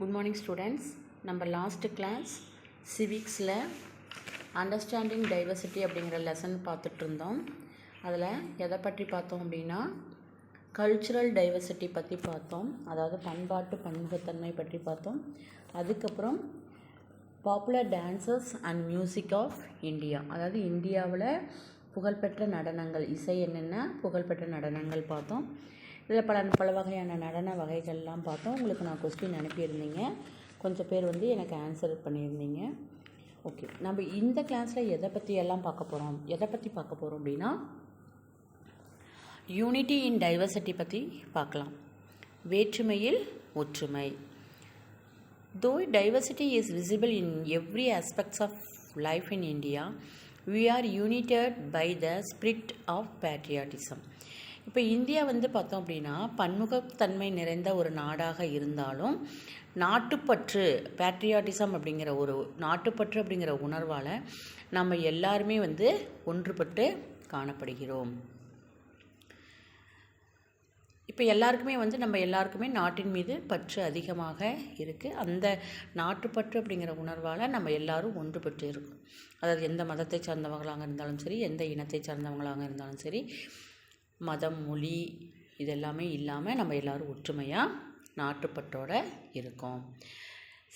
Good morning students. நம்ம last class சிவிக்ஸில் understanding diversity அப்படிங்கிற lesson பார்த்துட்டு இருந்தோம். அதில் எதை பற்றி பார்த்தோம் அப்படின்னா கல்ச்சுரல் டைவர்சிட்டி பற்றி பார்த்தோம், அதாவது பண்பாட்டு பன்முகத்தன்மை பற்றி பார்த்தோம். அதுக்கப்புறம் popular dances and music of India, அதாவது இந்தியாவில் புகழ்பெற்ற நடனங்கள், இசை என்னென்ன புகழ்பெற்ற நடனங்கள் பார்த்தோம். இதில் பல வகையான நடன வகைகள்லாம் பார்த்தோம். உங்களுக்கு நான் கொஸ்டின் அனுப்பியிருந்தீங்க, கொஞ்சம் பேர் எனக்கு ஆன்சர் பண்ணியிருந்தீங்க. ஓகே, நம்ம இந்த கிளாஸில் எதை பற்றி பார்க்க போகிறோம் அப்படின்னா யூனிட்டி இன் டைவர்சிட்டி பற்றி பார்க்கலாம். வேற்றுமையில் ஒற்றுமை. Though diversity is visible in every aspects of life in India, we are united by the spirit of patriotism. இப்போ இந்தியா பார்த்தோம் அப்படின்னா பன்முகத்தன்மை நிறைந்த ஒரு நாடாக இருந்தாலும் நாட்டுப்பற்று, பேட்ரியாட்டிசம் அப்படிங்கிற ஒரு நாட்டுப்பற்று அப்படிங்கிற உணர்வால் நம்ம எல்லாருமே ஒன்றுபட்டு காணப்படுகிறோம். இப்போ எல்லாருக்குமே நம்ம எல்லாருக்குமே நாட்டின் மீது பற்று அதிகமாக இருக்குது. அந்த நாட்டுப்பற்று அப்படிங்கிற உணர்வால் நம்ம எல்லாரும் ஒன்றுபட்டு இருக்கோம். அதாவது எந்த மதத்தை சார்ந்தவங்களாக இருந்தாலும் சரி, எந்த இனத்தை சார்ந்தவங்களாக இருந்தாலும் சரி, மதம், மொழி இதெல்லாமே இல்லாமல் நம்ம எல்லோரும் ஒற்றுமையாக நாட்டுப்பற்றோடு இருக்கோம்.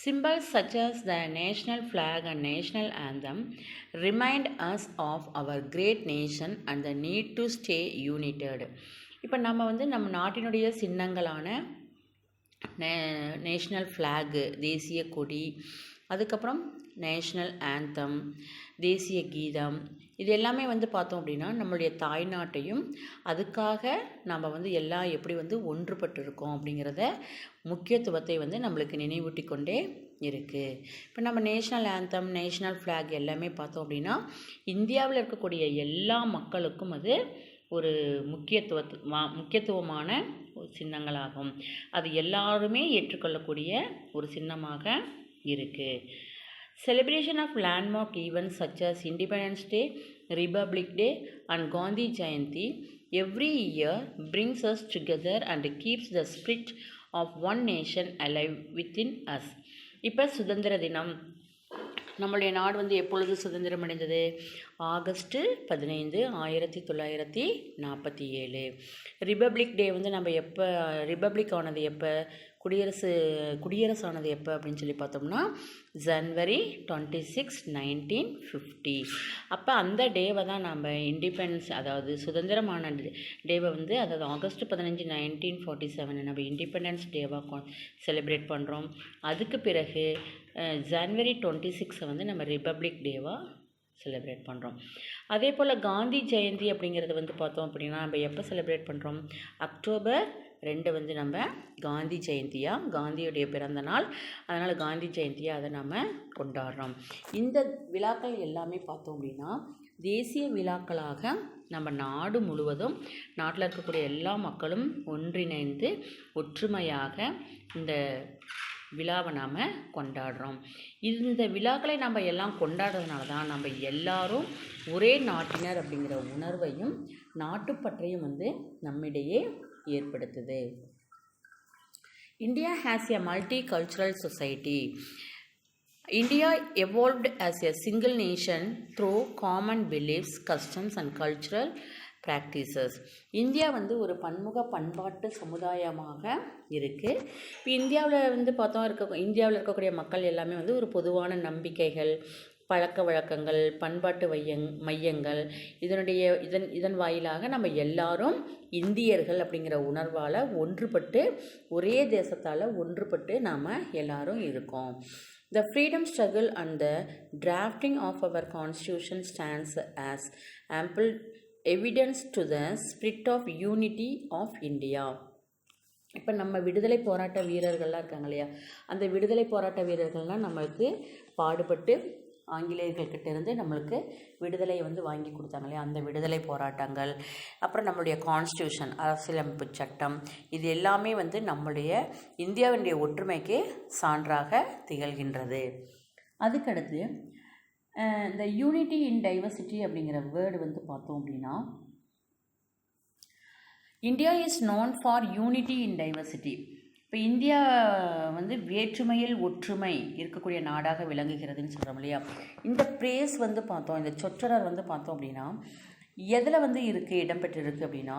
Symbols such as the national flag and national anthem remind us of our great nation and the need to stay united. இப்போ நம்ம நம்ம நாட்டினுடைய சின்னங்களான நேஷ்னல் ஃப்ளாகு, தேசிய கொடி, அதுக்கப்புறம் நேஷ்னல் ஆந்தம், தேசிய கீதம், இது எல்லாமே பார்த்தோம் அப்படின்னா நம்மளுடைய தாய்நாட்டையும் அதுக்காக நம்ம எல்லாம் எப்படி ஒன்றுபட்டு இருக்கோம் அப்படிங்கிறத முக்கியத்துவத்தை நம்மளுக்கு நினைவூட்டி கொண்டே இருக்குது. இப்போ நம்ம நேஷ்னல் ஆந்தம், நேஷ்னல் ஃப்ளாக் எல்லாமே பார்த்தோம் அப்படின்னா இந்தியாவில் இருக்கக்கூடிய எல்லா மக்களுக்கும் அது ஒரு முக்கியத்துவமான சின்னங்களாகும். அது எல்லாருமே ஏற்றுக்கொள்ளக்கூடிய ஒரு சின்னமாக இருக்குது. Celebration of landmark events such as Independence Day, Republic Day and Gandhi Jayanti every year brings us together and keeps the spirit of one nation alive within us. இப்போ சுதந்திர தினம், நம்மளுடைய நாடு எப்பொழுது சுதந்திரம் அடைந்தது? ஆகஸ்ட் 15, 1947. ரிபப்ளிக் டே நம்ம எப்போ ரிபப்ளிக் ஆனது, எப்போ குடியரசானது எப்போ அப்படின்னு சொல்லி பார்த்தோம்னா ஜனவரி 26, 1950. அப்போ அந்த டேவை தான் நம்ம இண்டிபெண்டன்ஸ், அதாவது சுதந்திரமான டேவை அதாவது ஆகஸ்ட் 15, 1947 நம்ம இண்டிபெண்டன்ஸ் டேவாக செலிப்ரேட் பண்ணுறோம். அதுக்கு பிறகு ஜனவரி 26 நம்ம ரிபப்ளிக் டேவாக செலிப்ரேட் பண்ணுறோம். அதே போல் காந்தி ஜெயந்தி அப்படிங்கிறது பார்த்தோம் அப்படின்னா நம்ம எப்போ செலிப்ரேட் பண்ணுறோம்? அக்டோபர் 2 நம்ம காந்தி ஜெயந்தியாக, காந்தியுடைய பிறந்த நாள், அதனால் காந்தி ஜெயந்தியாக அதை நம்ம கொண்டாடுறோம். இந்த விழாக்கள் எல்லாமே பார்த்தோம் அப்படின்னா தேசிய விழாக்களாக நம்ம நாடு முழுவதும் நாட்டில் இருக்கக்கூடிய எல்லா மக்களும் ஒன்றிணைந்து ஒற்றுமையாக இந்த விழாவை நாம் கொண்டாடுறோம். இந்த விழாக்களை நம்ம எல்லாம் கொண்டாடுறதுனால தான் நம்ம எல்லாரும் ஒரே நாட்டினர் அப்படிங்கிற உணர்வையும் நாட்டுப்பற்றையும் நம்மிடையே ஏற்படுத்துது. India has a multicultural society. India evolved as a single nation through common beliefs, customs and cultural practices. India ஒரு பன்முக பண்பாட்டு சமுதாயமாக இருக்குது. இப்போ இந்தியாவில் பார்த்தோம் இந்தியாவில் இருக்கக்கூடிய மக்கள் எல்லாமே ஒரு பொதுவான நம்பிக்கைகள், பழக்க வழக்கங்கள், பண்பாட்டு மையங்கள், இதன் வாயிலாக நம்ம எல்லாரும் இந்தியர்கள் அப்படிங்கிற உணர்வால் ஒன்றுபட்டு ஒரே தேசத்தால் ஒன்றுபட்டு நாம் எல்லாரும் இருக்கோம். The freedom struggle and the drafting of our constitution stands as ample evidence to the spirit of unity of India. இப்போ நம்ம விடுதலை போராட்ட வீரர்கள்லாம் இருக்காங்க இல்லையா, அந்த விடுதலை போராட்ட வீரர்கள்லாம் நம்மளுக்கு பாடுபட்டு ஆங்கிலேயர்கள்கிட்ட இருந்து நம்மளுக்கு விடுதலையை வாங்கி கொடுத்தாங்க இல்லையா, அந்த விடுதலை போராட்டங்கள், அப்புறம் நம்மளுடைய கான்ஸ்டியூஷன், அரசியலமைப்பு சட்டம், இது எல்லாமே நம்மளுடைய இந்தியாவினுடைய ஒற்றுமைக்கு சான்றாக திகழ்கின்றது. அதுக்கடுத்து இந்த யூனிட்டி இன் டைவர்சிட்டி அப்படிங்கிற வேர்டு பார்த்தோம் அப்படின்னா India is known for unity in diversity. இப்போ இந்தியா அதாவது வேற்றுமையில் ஒற்றுமை இருக்கக்கூடிய நாடாக விளங்குகிறதுன்னு சொல்கிறோம் இல்லையா. இந்த பிரேஸ் வந்து பார்த்தோம், இந்த சொற்றொடர் வந்து பார்த்தோம் அப்படின்னா எதில் வந்து இருக்குது, இடம்பெற்றிருக்கு அப்படின்னா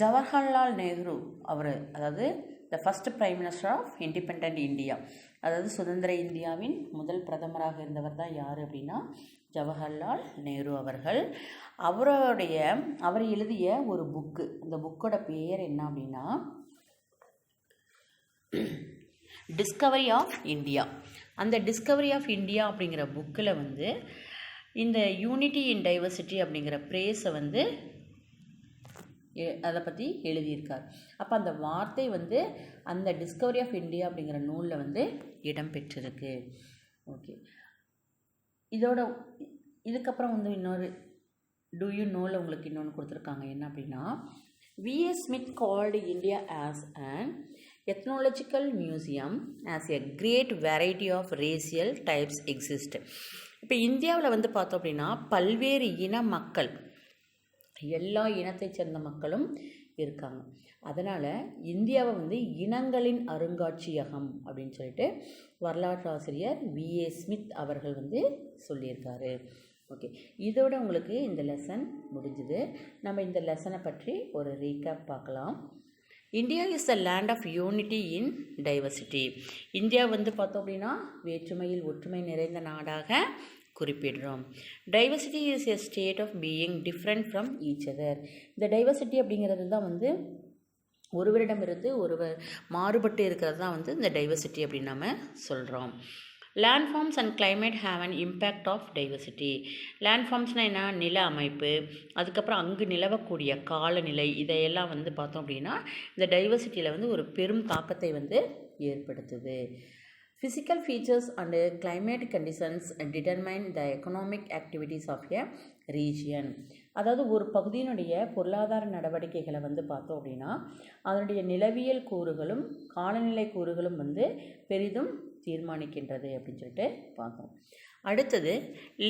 ஜவஹர்லால் நேரு அவர், அதாவது the first prime minister of independent India, அதாவது சுதந்திர இந்தியாவின் முதல் பிரதமராக இருந்தவர் தான் யார் அப்படின்னா ஜவஹர்லால் நேரு அவர்கள். அவர் எழுதிய ஒரு புக்கு, அந்த புக்கோட பேர் என்ன அப்படின்னா டிஸ்கவரி ஆஃப் இந்தியா. அந்த டிஸ்கவரி ஆஃப் இந்தியா அப்படிங்கிற புக்கில் வந்து இந்த யூனிட்டி இன் டைவர்சிட்டி அப்படிங்கிற பிரேஸை வந்து அதை பற்றி எழுதியிருக்கார். அப்போ அந்த வார்த்தை வந்து அந்த டிஸ்கவரி ஆஃப் இந்தியா அப்படிங்கிற நூலில் வந்து இடம்பெற்றிருக்கு. ஓகே, இதுக்கப்புறம் வந்து இன்னொரு டூ யூ நோவில் உங்களுக்கு இன்னொன்று கொடுத்துருக்காங்க. என்ன அப்படின்னா V.A. Smith called India as an ethnological museum as a great variety of racial types exist. இப்போ இந்தியாவில் வந்து பார்த்தோம் அப்படின்னா பல்வேறு இன மக்கள், எல்லா இனத்தை சேர்ந்த மக்களும் இருக்காங்க. அதனால் இந்தியாவை வந்து இனங்களின் அருங்காட்சியகம் அப்படின்னு சொல்லிட்டு வரலாற்று ஆசிரியர் V.A. ஸ்மித் அவர்கள் வந்து சொல்லியிருக்காரு. ஓகே, இதோட உங்களுக்கு இந்த லெசன் முடிஞ்சுது. நம்ம இந்த லெசனை பற்றி ஒரு ரீகேப் பார்க்கலாம். India is the land of unity in diversity. India வந்து பார்த்தோம் அப்படின்னா வேற்றுமையில் ஒற்றுமை நிறைந்த நாடாக குறிப்பிடுறோம். Diversity is a state of being different from each other. இந்த டைவர்சிட்டி அப்படிங்கிறது தான் வந்து ஒருவரிடமிருந்து ஒருவர் மாறுபட்டு இருக்கிறது தான் வந்து இந்த டைவர்சிட்டி அப்படின்னு நம்ம சொல்கிறோம். Landforms and climate have an impact of diversity. லேண்ட்ஃபார்ம்ஸ்னால் என்ன, நில அமைப்பு, அதுக்கப்புறம் அங்கு நிலவக்கூடிய காலநிலை, இதையெல்லாம் வந்து பார்த்தோம் அப்படின்னா இந்த டைவர்சிட்டியில் வந்து ஒரு பெரும் தாக்கத்தை வந்து ஏற்படுத்துது. Physical features and climate conditions determine the economic activities of a region. அதாவது ஒரு பகுதியினுடைய பொருளாதார நடவடிக்கைகளை வந்து பார்த்தோம் அப்படின்னா அதனுடைய நிலவியல் கூறுகளும் காலநிலை கூறுகளும் வந்து பெரிதும் தீர்மானிக்கின்றது அப்படின்னு சொல்லிட்டு பார்த்தோம். அடுத்தது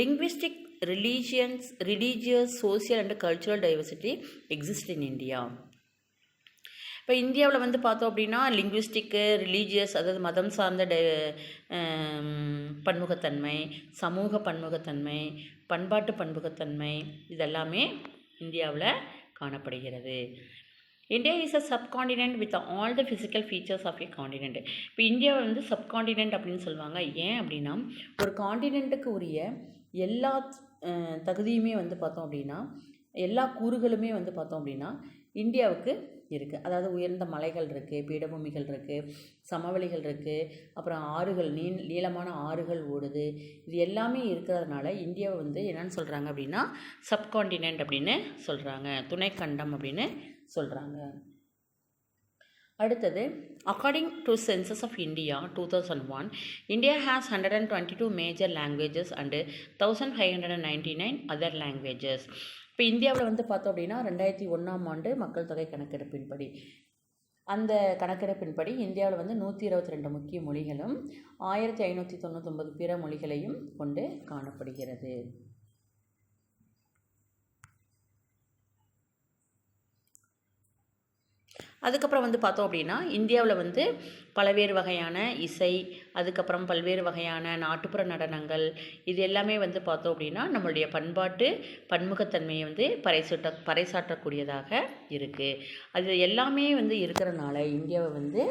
linguistic, religious, social and cultural diversity exist in India. இப்போ இந்தியாவில் வந்து பார்த்தோம் அப்படின்னா லிங்குவிஸ்டிக்கு, ரிலீஜியஸ், அதாவது மதம் சார்ந்த பன்முகத்தன்மை, சமூக பன்முகத்தன்மை, பண்பாட்டு பன்முகத்தன்மை, இதெல்லாமே இந்தியாவில் காணப்படுகிறது. India is a subcontinent with all the physical features of a continent. இப்போ இந்தியாவை வந்து சப்காண்டினென்ட் அப்படின்னு சொல்லுவாங்க. ஏன் அப்படின்னா ஒரு காண்டினென்ட்டுக்கு உரிய எல்லா தகுதியுமே வந்து பார்த்தோம் அப்படின்னா எல்லா கூறுகளுமே வந்து பார்த்தோம் அப்படின்னா இந்தியாவுக்கு இருக்குது. அதாவது உயர்ந்த மலைகள் இருக்குது, பீடபூமிகள் இருக்குது, சமவெளிகள் இருக்குது, அப்புறம் ஆறுகள், நீளமான ஆறுகள் ஓடுது. இது எல்லாமே இருக்கிறதுனால இந்தியாவை வந்து என்னென்னு சொல்கிறாங்க அப்படின்னா சப்காண்டினென்ட் அப்படின்னு சொல்கிறாங்க, துணைக்கண்டம் அப்படின்னு சொல்கிறாங்க. அடுத்தது, according to census of India 2001, India has 122 major languages and 1599 other languages. இப்போ இந்தியாவில் வந்து பார்த்தோம் அப்படின்னா 2001ஆம் ஆண்டு மக்கள் தொகை கணக்கெடுப்பின்படி, அந்த கணக்கெடுப்பின்படி இந்தியாவில் வந்து 122 முக்கிய மொழிகளும் 1599 பிற மொழிகளையும் கொண்டு காணப்படுகிறது. அதுக்கப்புறம் வந்து பார்த்தோம் அப்படின்னா இந்தியாவில் வந்து பல்வேறு வகையான இசை, அதுக்கப்புறம் பல்வேறு வகையான நாட்டுப்புற நடனங்கள், இது எல்லாமே வந்து பார்த்தோம் அப்படின்னா நம்மளுடைய பண்பாட்டு பன்முகத்தன்மையை வந்து பறைசாற்றக்கூடியதாக இருக்குது. அது எல்லாமே வந்து இருக்கிறனால இந்தியாவை வந்து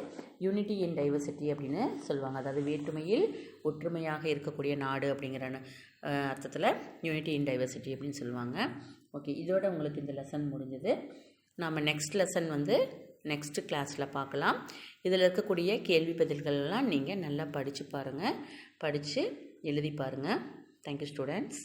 யூனிட்டி இன் டைவர்சிட்டி அப்படின்னு சொல்லுவாங்க. அதாவது வேற்றுமையில் ஒற்றுமையாக இருக்கக்கூடிய நாடு அப்படிங்கிற அர்த்தத்தில் யூனிட்டி இன் டைவர்சிட்டி அப்படின்னு சொல்லுவாங்க. ஓகே, இதோட உங்களுக்கு இந்த லெசன் முடிஞ்சது. நாம் நெக்ஸ்ட் லெசன் வந்து நெக்ஸ்ட் கிளாஸில் பார்க்கலாம். இதில் இருக்கக்கூடிய கேள்வி பதில்கள்லாம் நீங்கள் நல்லா படித்து பாருங்கள், படித்து எழுதி பாருங்கள். Thank you students.